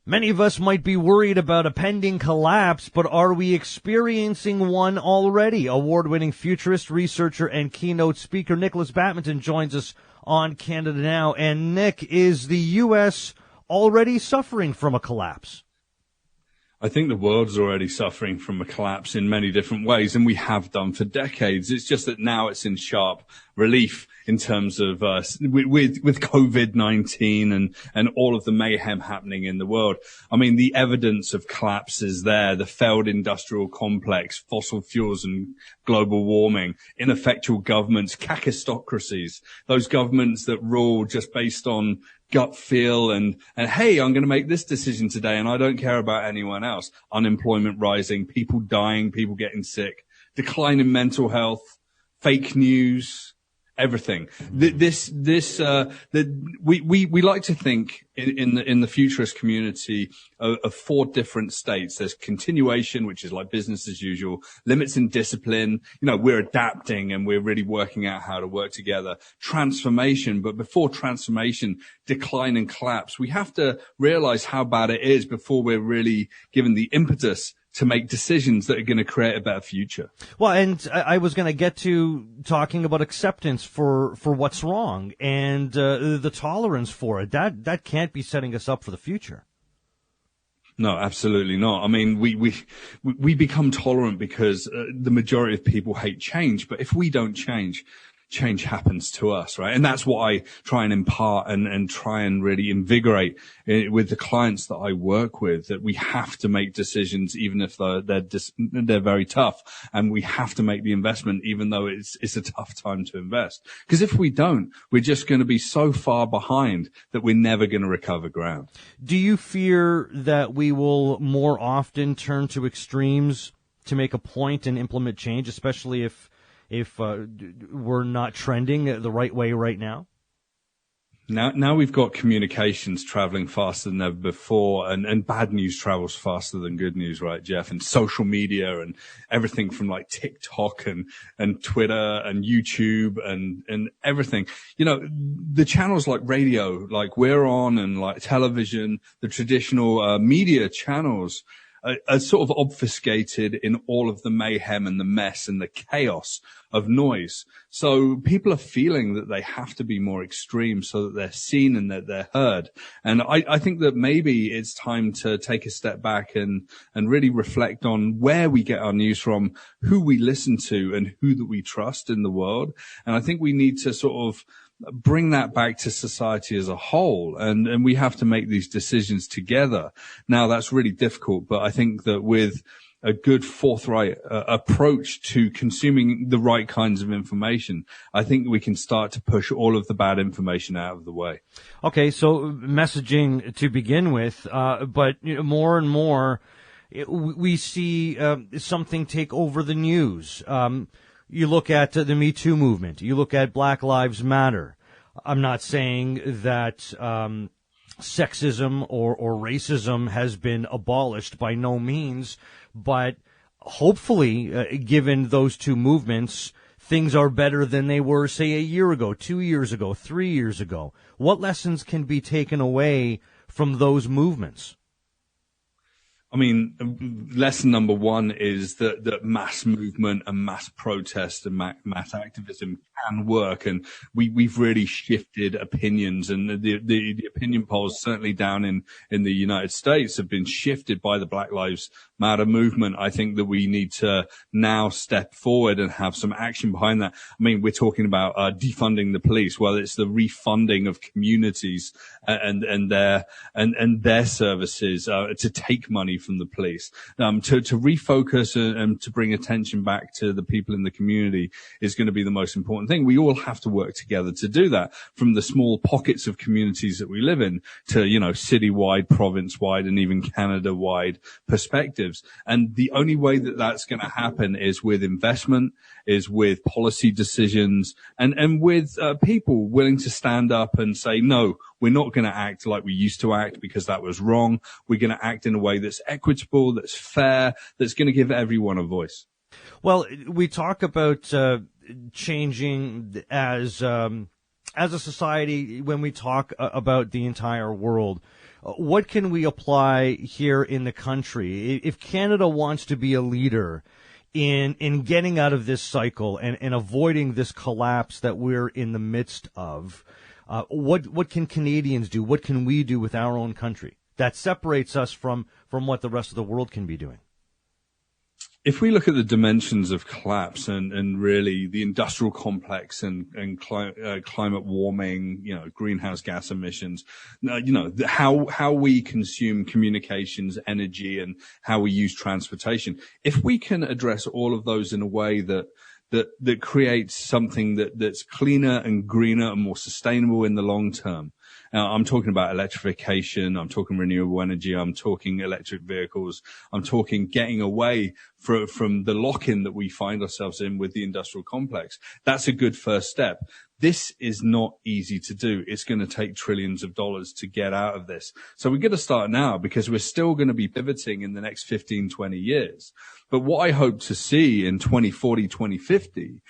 Many of us might be worried about a pending collapse, but are we experiencing one already? Award-winning futurist, researcher, and keynote speaker Nikolas Badminton joins us on Canada Now. And Nick, is the U.S. already suffering from a collapse? I think the world's already suffering from a collapse in many different ways, and we have done for decades. It's just that now it's in sharp relief in terms of with COVID-19 and all of the mayhem happening in the world. I mean, the evidence of collapse is there: the failed industrial complex, fossil fuels and global warming, ineffectual governments, kakistocracies, those governments that rule just based on gut feel and hey, I'm going to make this decision today and I don't care about anyone else. Unemployment rising, people dying, people getting sick, decline in mental health, fake news, everything. We like to think in the futurist community of four different states. There's continuation, which is like business as usual, limits and discipline. You know, we're adapting and we're really working out how to work together. Transformation, but before transformation, decline and collapse. We have to realize how bad it is before we're really given the impetus to make decisions that are going to create a better future. Well, and I was going to get to talking about acceptance for what's wrong and the tolerance for it. That can't be setting us up for the future. No, absolutely not. I mean, we become tolerant because the majority of people hate change. But if we don't change happens to us, right? And that's what I try and impart and try and really invigorate with the clients that I work with, that we have to make decisions even if they're very tough, and we have to make the investment even though it's a tough time to invest. Because if we don't, we're just going to be so far behind that we're never going to recover ground. Do you fear that we will more often turn to extremes to make a point and implement change, especially if we're not trending the right way right now? Now we've got communications traveling faster than ever before, and bad news travels faster than good news, right, Jeff? And social media and everything from like TikTok and Twitter and YouTube and everything. You know, the channels like radio, like we're on, and like television, the traditional media channels are sort of obfuscated in all of the mayhem and the mess and the chaos of noise. So people are feeling that they have to be more extreme so that they're seen and that they're heard. And I think that maybe it's time to take a step back and really reflect on where we get our news from, who we listen to, and who that we trust in the world. And I think we need to sort of bring that back to society as a whole, and we have to make these decisions together. Now that's really difficult, but I think that with a good forthright approach to consuming the right kinds of information, I think we can start to push all of the bad information out of the way. Okay, so messaging to begin with, but you know, more and more we see something take over the news. You look at the Me Too movement. You look at Black Lives Matter. I'm not saying that sexism or racism has been abolished, by no means, but hopefully, given those two movements, things are better than they were, say, a year ago, 2 years ago, 3 years ago. What lessons can be taken away from those movements? I mean, lesson number one is that mass movement and mass protest and mass activism can work, and we've really shifted opinions, and the opinion polls certainly down in the United States have been shifted by the Black Lives Matter movement. I think that we need to now step forward and have some action behind that. I mean, we're talking about defunding the police. Well, it's the refunding of communities and their services to take money from the police, to refocus and to bring attention back to the people in the community is going to be the most important thing. We all have to work together to do that, from the small pockets of communities that we live in to, you know, citywide, province-wide, and even Canada-wide perspectives. And the only way that that's going to happen is with investment, is with policy decisions, and with people willing to stand up and say, no, we're not going to act like we used to act because that was wrong. We're going to act in a way that's equitable, that's fair, that's going to give everyone a voice. Well, we talk about changing as a society when we talk about the entire world. what can we apply here in the country? If Canada wants to be a leader in getting out of this cycle and avoiding this collapse that we're in the midst of, what can Canadians do? What can we do with our own country that separates us from what the rest of the world can be doing? If we look at the dimensions of collapse and really the industrial complex and climate warming, greenhouse gas emissions, how we consume communications, energy, and how we use transportation. If we can address all of those in a way that creates something that's cleaner and greener and more sustainable in the long term. Now, I'm talking about electrification. I'm talking renewable energy. I'm talking electric vehicles. I'm talking getting away from the lock-in that we find ourselves in with the industrial complex. That's a good first step. This is not easy to do. It's going to take trillions of dollars to get out of this. So we're going to start now because we're still going to be pivoting in the next 15, 20 years. But what I hope to see in 2040, 2050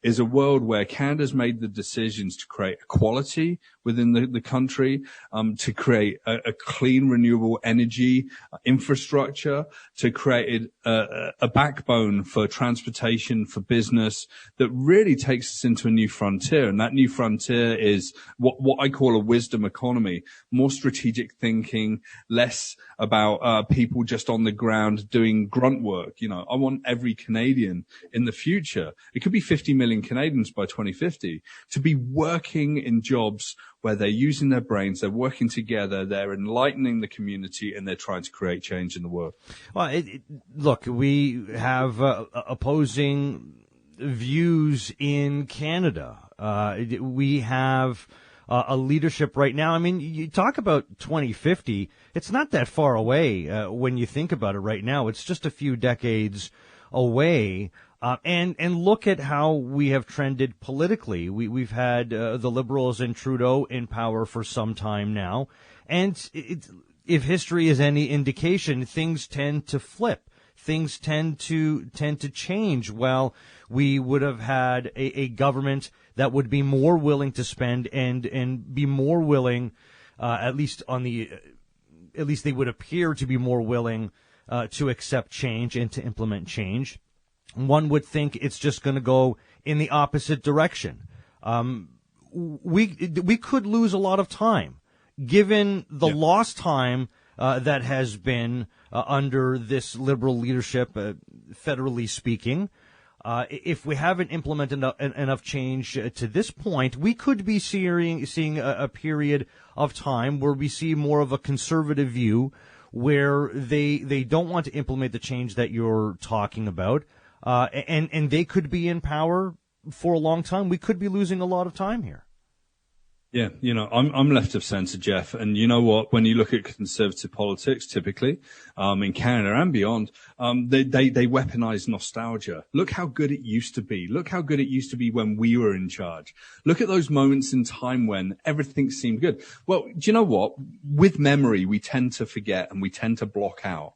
is a world where Canada's made the decisions to create equality within the country, to create a clean, renewable energy infrastructure, to create a backbone for transportation, for business that really takes us into a new frontier. And that new frontier is what I call a wisdom economy, more strategic thinking, less about people just on the ground doing grunt work. I want every Canadian in the future, it could be 50 million Canadians by 2050, to be working in jobs where they're using their brains, they're working together, they're enlightening the community, and they're trying to create change in the world. Well, look, we have opposing views in Canada. We have a leadership right now. I mean, you talk about 2050. It's not that far away when you think about it right now. It's just a few decades away. And look at how we have trended politically. We've had the Liberals and Trudeau in power for some time now. And if history is any indication, things tend to flip. Things tend to change. Well, we would have had a government that would be more willing to spend and be more willing, at least they would appear to be more willing to accept change and to implement change. One would think it's just going to go in the opposite direction. We could lose a lot of time, given the lost time that has been under this Liberal leadership, federally speaking. If we haven't implemented enough change to this point, we could be seeing a period of time where we see more of a conservative view, where they don't want to implement the change that you're talking about. And they could be in power for a long time. We could be losing a lot of time here. Yeah, I'm left of centre, Jeff. And you know what? When you look at conservative politics, typically, in Canada and beyond, they weaponize nostalgia. Look how good it used to be. Look how good it used to be when we were in charge. Look at those moments in time when everything seemed good. Well, do you know what? With memory, we tend to forget and we tend to block out.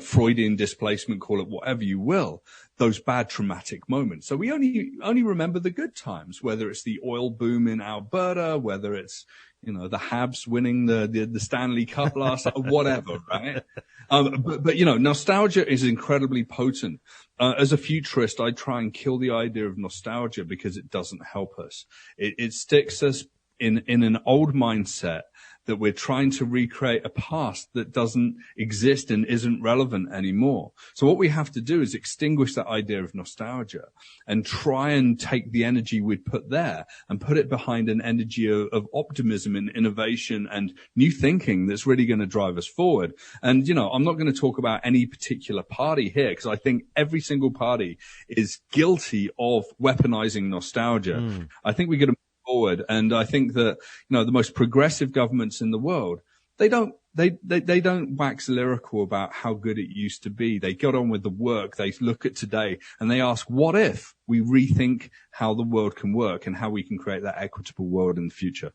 Freudian displacement, call it whatever you will, those bad traumatic moments. So we only remember the good times, whether it's the oil boom in Alberta, whether it's, the Habs winning the Stanley Cup last, whatever, right? But nostalgia is incredibly potent. As a futurist, I try and kill the idea of nostalgia because it doesn't help us. It sticks us in an old mindset that we're trying to recreate a past that doesn't exist and isn't relevant anymore. So what we have to do is extinguish that idea of nostalgia and try and take the energy we'd put there and put it behind an energy of optimism and innovation and new thinking that's really going to drive us forward. And, I'm not going to talk about any particular party here because I think every single party is guilty of weaponizing nostalgia. I think we're going to forward. And I think that, the most progressive governments in the world, they don't wax lyrical about how good it used to be. They get on with the work. They look at today and they ask, what if we rethink how the world can work and how we can create that equitable world in the future?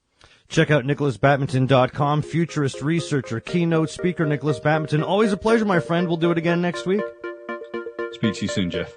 Check out NikolasBadminton.com, futurist researcher, keynote speaker, Nikolas Badminton. Always a pleasure, my friend. We'll do it again next week. Speak to you soon, Jeff.